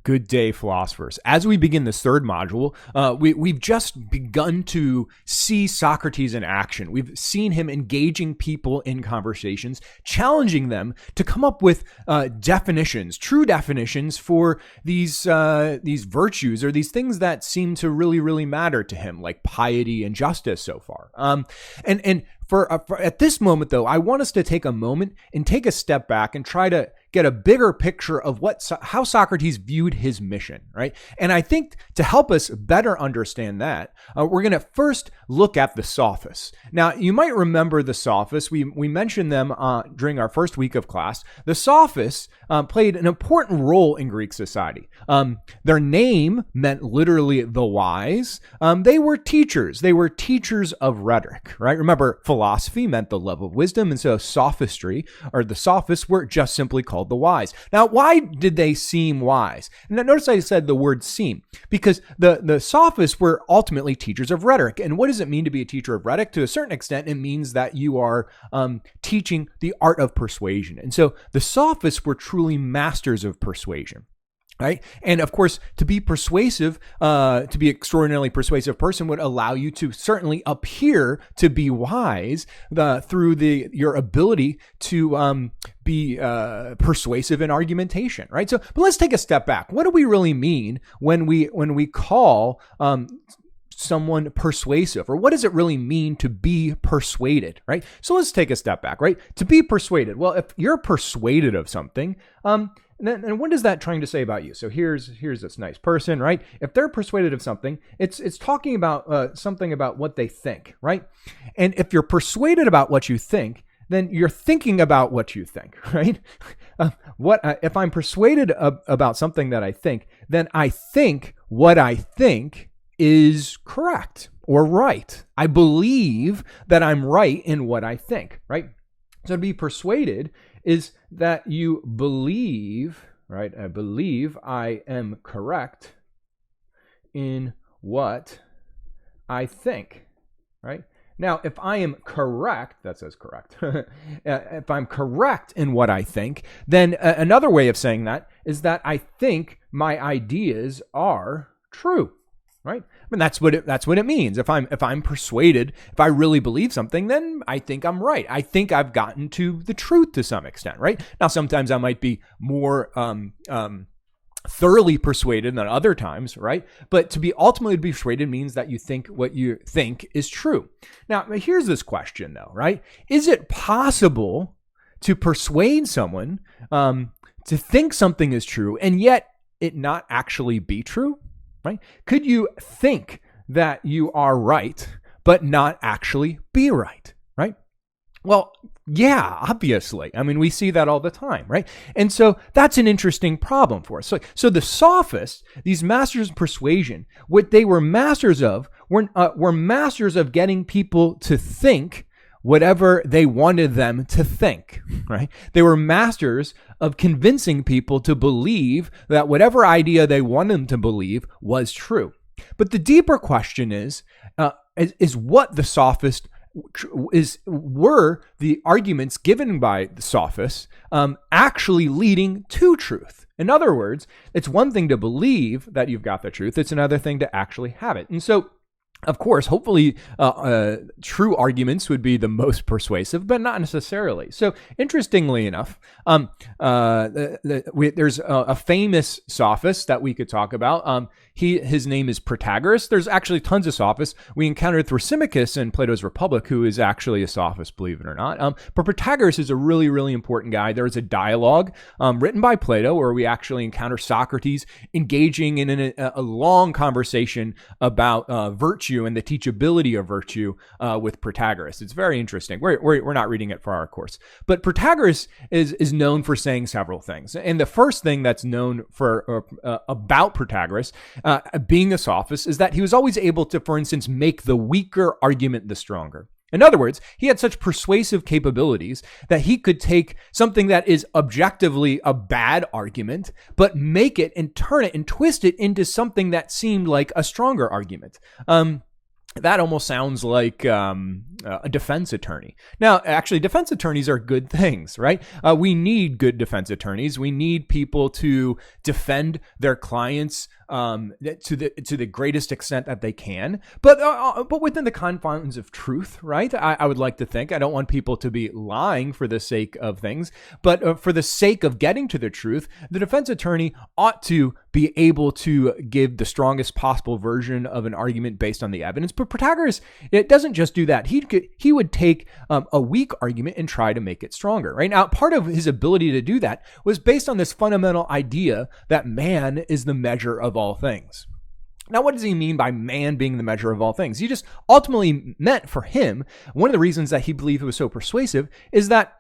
Good day, philosophers. As we begin this third module, we've just begun to see Socrates in action. We've seen him engaging people in conversations, challenging them to come up with definitions, true definitions for these virtues or these things that seem to really, really matter to him, like piety and justice so far. For at this moment, though, I want us to take a moment and take a step back and try to get a bigger picture of how Socrates viewed his mission, right? And I think to help us better understand that, we're going to first look at the Sophists. Now, you might remember the Sophists. We mentioned them during our first week of class. The Sophists played an important role in Greek society. Their name meant literally the wise. They were teachers. They were teachers of rhetoric, right? Remember, philosophy meant the love of wisdom, and so sophistry, or the Sophists, were just simply called the wise. Now, why did they seem wise? And notice I said the word seem, because the Sophists were ultimately teachers of rhetoric. And what does it mean to be a teacher of rhetoric? To a certain extent, it means that you are teaching the art of persuasion. And so the Sophists were truly masters of persuasion. Right. And of course, to be persuasive, to be an extraordinarily persuasive person would allow you to certainly appear to be wise through your ability to be persuasive in argumentation. Right. So, but let's take a step back. What do we really mean when we call someone persuasive, or what does it really mean to be persuaded, right? So let's take a step back, right? To be persuaded. Well, if you're persuaded of something, and what is that trying to say about you? So here's this nice person, right? If they're persuaded of something, it's talking about something about what they think, right? And if you're persuaded about what you think, then you're thinking about what you think, right? If I'm persuaded about something that I think, then I think what I think is correct or right. I believe that I'm right in what I think, right? So to be persuaded is that you believe, right? I believe I am correct in what I think, right? Now, if I am correct, that says correct. If I'm correct in what I think, then another way of saying that is that I think my ideas are true. Right? I mean, that's what it means. If I'm persuaded, if I really believe something, then I think I'm right. I think I've gotten to the truth to some extent, right? Now, sometimes I might be more thoroughly persuaded than other times, right? But to be ultimately persuaded means that you think what you think is true. Now, here's this question, though, right? Is it possible to persuade someone to think something is true and yet it not actually be true? Right? Could you think that you are right, but not actually be right? Right? Well, yeah, obviously. I mean, we see that all the time, right? And so that's an interesting problem for us. So the Sophists, these masters of persuasion, what they were masters of were masters of getting people to think whatever they wanted them to think, right? They were masters of convincing people to believe that whatever idea they wanted them to believe was true. But the deeper question is what the Sophists were the arguments given by the Sophists actually leading to truth? In other words, it's one thing to believe that you've got the truth. It's another thing to actually have it. And so, of course, hopefully true arguments would be the most persuasive, but not necessarily. So interestingly enough, there's a famous sophist that we could talk about. His name is Protagoras. There's actually tons of sophists. We encountered Thrasymachus in Plato's Republic, who is actually a sophist, believe it or not. But Protagoras is a really, really important guy. There is a dialogue written by Plato where we actually encounter Socrates engaging in a long conversation about virtue and the teachability of virtue with Protagoras. It's very interesting. We're not reading it for our course. But Protagoras is known for saying several things. And the first thing that's known for about Protagoras, being a sophist, is that he was always able to, for instance, make the weaker argument the stronger. In other words, he had such persuasive capabilities that he could take something that is objectively a bad argument, but make it and turn it and twist it into something that seemed like a stronger argument. that almost sounds like a defense attorney. Now, actually, defense attorneys are good things, right? We need good defense attorneys. We need people to defend their clients to the greatest extent that they can, but within the confines of truth, right? I would like to think. I don't want people to be lying for the sake of things, but for the sake of getting to the truth, the defense attorney ought to be able to give the strongest possible version of an argument based on the evidence. But Protagoras, it doesn't just do that. He would take a weak argument and try to make it stronger, right? Now, part of his ability to do that was based on this fundamental idea that man is the measure of all things. Now, what does he mean by man being the measure of all things? He just ultimately meant for him, one of the reasons that he believed it was so persuasive is that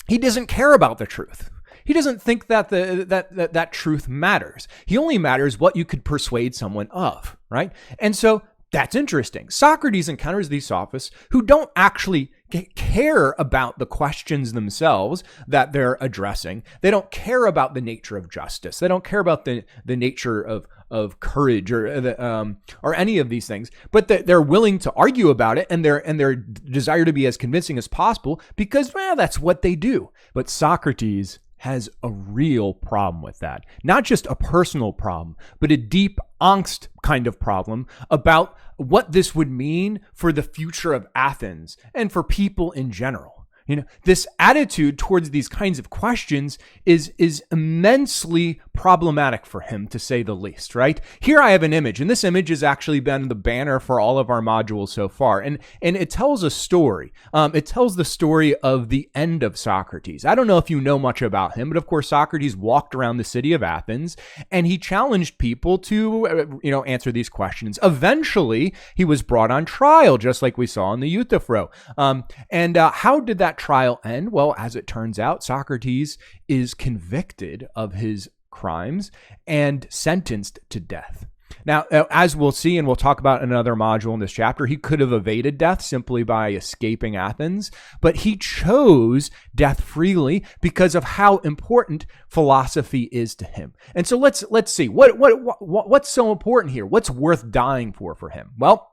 he doesn't care about the truth. He doesn't think that that truth matters. He only matters what you could persuade someone of, right? And so that's interesting. Socrates encounters these sophists who don't actually care about the questions themselves that they're addressing. They don't care about the nature of justice. They don't care about the nature of courage or any of these things. But they're willing to argue about it, and their desire to be as convincing as possible because, well, that's what they do. But Socrates has a real problem with that. Not just a personal problem, but a deep angst kind of problem about what this would mean for the future of Athens and for people in general. You know, this attitude towards these kinds of questions is immensely problematic for him, to say the least, right? Here I have an image, and this image has actually been the banner for all of our modules so far. And it tells a story. It tells the story of the end of Socrates. I don't know if you know much about him, but of course, Socrates walked around the city of Athens, and he challenged people to, answer these questions. Eventually, he was brought on trial, just like we saw in the Euthyphro. How did that trial end? Well, as it turns out, Socrates is convicted of his crimes and sentenced to death. Now, as we'll see, and we'll talk about in another module in this chapter, he could have evaded death simply by escaping Athens, but he chose death freely because of how important philosophy is to him. And so let's see what's so important here. What's worth dying for him? Well,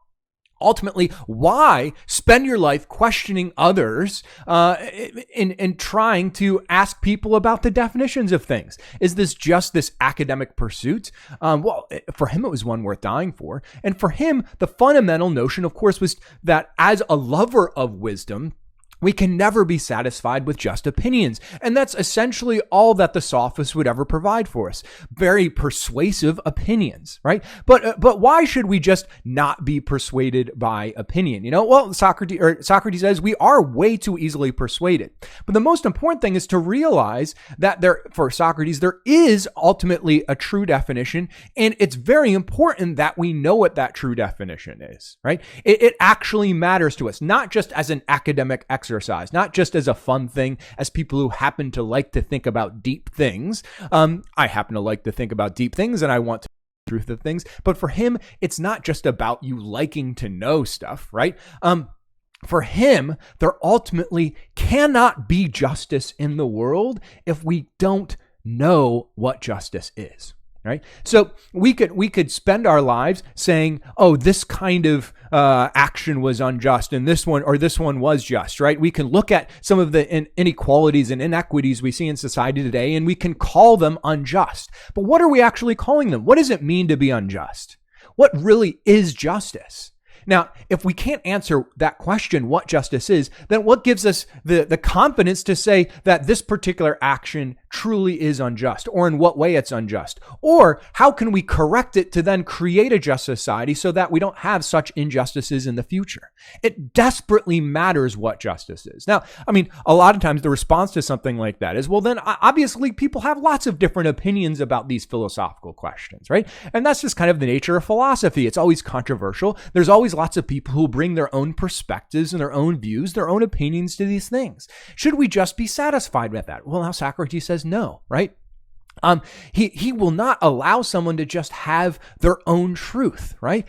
ultimately, why spend your life questioning others in trying to ask people about the definitions of things? Is this just this academic pursuit? Well, for him, it was one worth dying for. And for him, the fundamental notion, of course, was that as a lover of wisdom, we can never be satisfied with just opinions. And that's essentially all that the sophists would ever provide for us. Very persuasive opinions, right? But why should we just not be persuaded by opinion? Well, Socrates says we are way too easily persuaded. But the most important thing is to realize that for Socrates, there is ultimately a true definition. And it's very important that we know what that true definition is, right? It actually matters to us, not just as an academic exercise, not just as a fun thing, as people who happen to like to think about deep things. I happen to like to think about deep things, and I want to know the truth of things. But for him, it's not just about you liking to know stuff, right? For him, there ultimately cannot be justice in the world if we don't know what justice is. Right. So we could spend our lives saying, oh, this kind of action was unjust and this one was just, right? We can look at some of the inequalities and inequities we see in society today, and we can call them unjust. But what are we actually calling them? What does it mean to be unjust? What really is justice? Now, if we can't answer that question, what justice is, then what gives us the confidence to say that this particular action truly is unjust, or in what way it's unjust? Or how can we correct it to then create a just society so that we don't have such injustices in the future? It desperately matters what justice is. Now, a lot of times the response to something like that is, well, then obviously people have lots of different opinions about these philosophical questions, right? And that's just kind of the nature of philosophy. It's always controversial. There's always lots of people who bring their own perspectives and their own views, their own opinions to these things. Should we just be satisfied with that? Well, now Socrates says no, right? He will not allow someone to just have their own truth, right?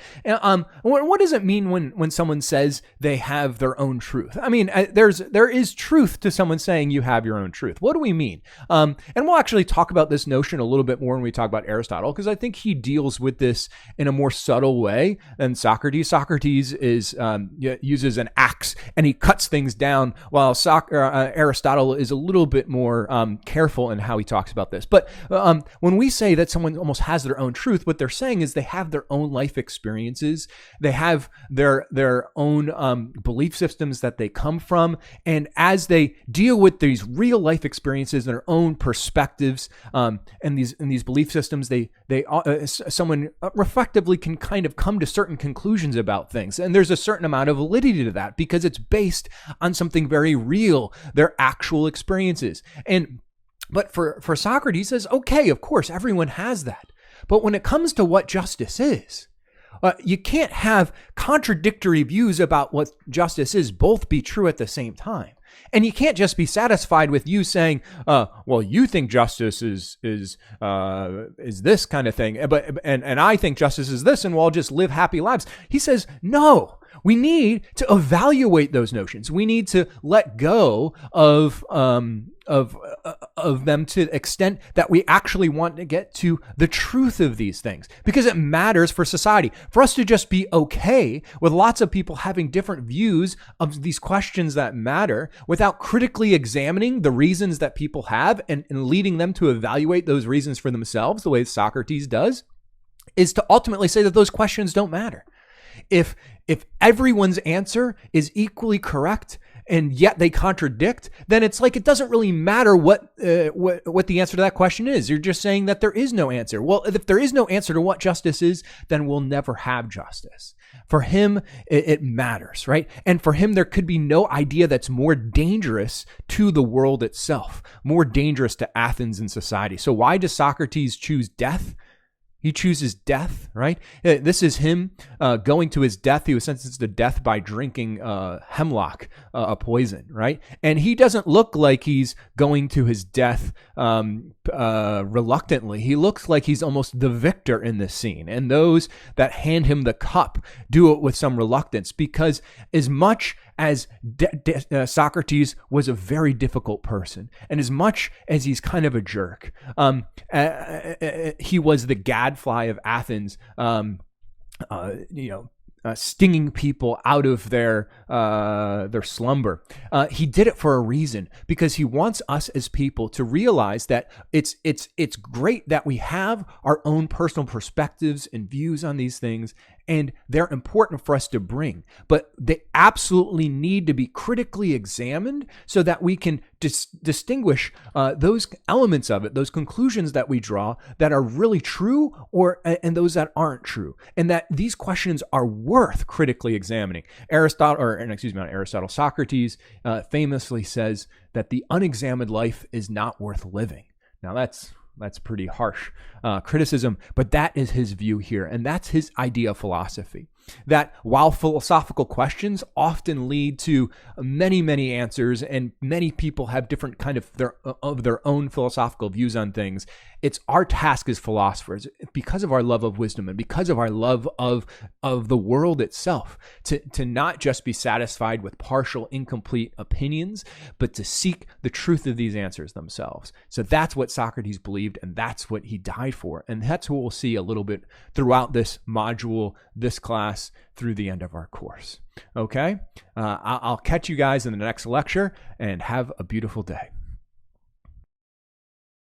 What does it mean when someone says they have their own truth? I mean, there is truth to someone saying you have your own truth. What do we mean? And we'll actually talk about this notion a little bit more when we talk about Aristotle, because I think he deals with this in a more subtle way than Socrates. Socrates uses an axe and he cuts things down, while Aristotle is a little bit more careful in how he talks about this. But when we say that someone almost has their own truth, what they're saying is they have their own life experiences, they have their own belief systems that they come from, and as they deal with these real life experiences, their own perspectives, and these belief systems, someone reflectively can kind of come to certain conclusions about things, and there's a certain amount of validity to that because it's based on something very real, their actual experiences. But for Socrates, he says, okay, of course, everyone has that. But when it comes to what justice is, you can't have contradictory views about what justice is both be true at the same time. And you can't just be satisfied with you saying, well, you think justice is this kind of thing, and I think justice is this, and we'll all just live happy lives. He says, no. We need to evaluate those notions. We need to let go of them to the extent that we actually want to get to the truth of these things, because it matters for society. For us to just be okay with lots of people having different views of these questions that matter without critically examining the reasons that people have and leading them to evaluate those reasons for themselves, the way Socrates does, is to ultimately say that those questions don't matter. If everyone's answer is equally correct and yet they contradict, then it's like it doesn't really matter what the answer to that question is. You're just saying that there is no answer. Well, if there is no answer to what justice is, then we'll never have justice. For him, it matters, right? And for him, there could be no idea that's more dangerous to the world itself, more dangerous to Athens and society. So why does Socrates choose death? He chooses death, right? This is him going to his death. He was sentenced to death by drinking hemlock, a poison, right? And he doesn't look like he's going to his death reluctantly. He looks like he's almost the victor in this scene. And those that hand him the cup do it with some reluctance, because as much as Socrates was a very difficult person, and as much as he's kind of a jerk, he was the gadfly of Athens, stinging people out of their slumber. He did it for a reason, because he wants us as people to realize that it's great that we have our own personal perspectives and views on these things, and they're important for us to bring, but they absolutely need to be critically examined so that we can distinguish those elements of it, those conclusions that we draw that are really true, and those that aren't true, and that these questions are worth critically examining. Socrates famously says that the unexamined life is not worth living. Now that's pretty harsh criticism, but that is his view here, and that's his idea of philosophy. That while philosophical questions often lead to many, many answers, and many people have different kind of their own philosophical views on things, it's our task as philosophers, because of our love of wisdom and because of our love of the world itself, to not just be satisfied with partial, incomplete opinions, but to seek the truth of these answers themselves. So that's what Socrates believed, and that's what he died for. And that's what we'll see a little bit throughout this module, this class, through the end of our course. Okay? I'll catch you guys in the next lecture, and have a beautiful day.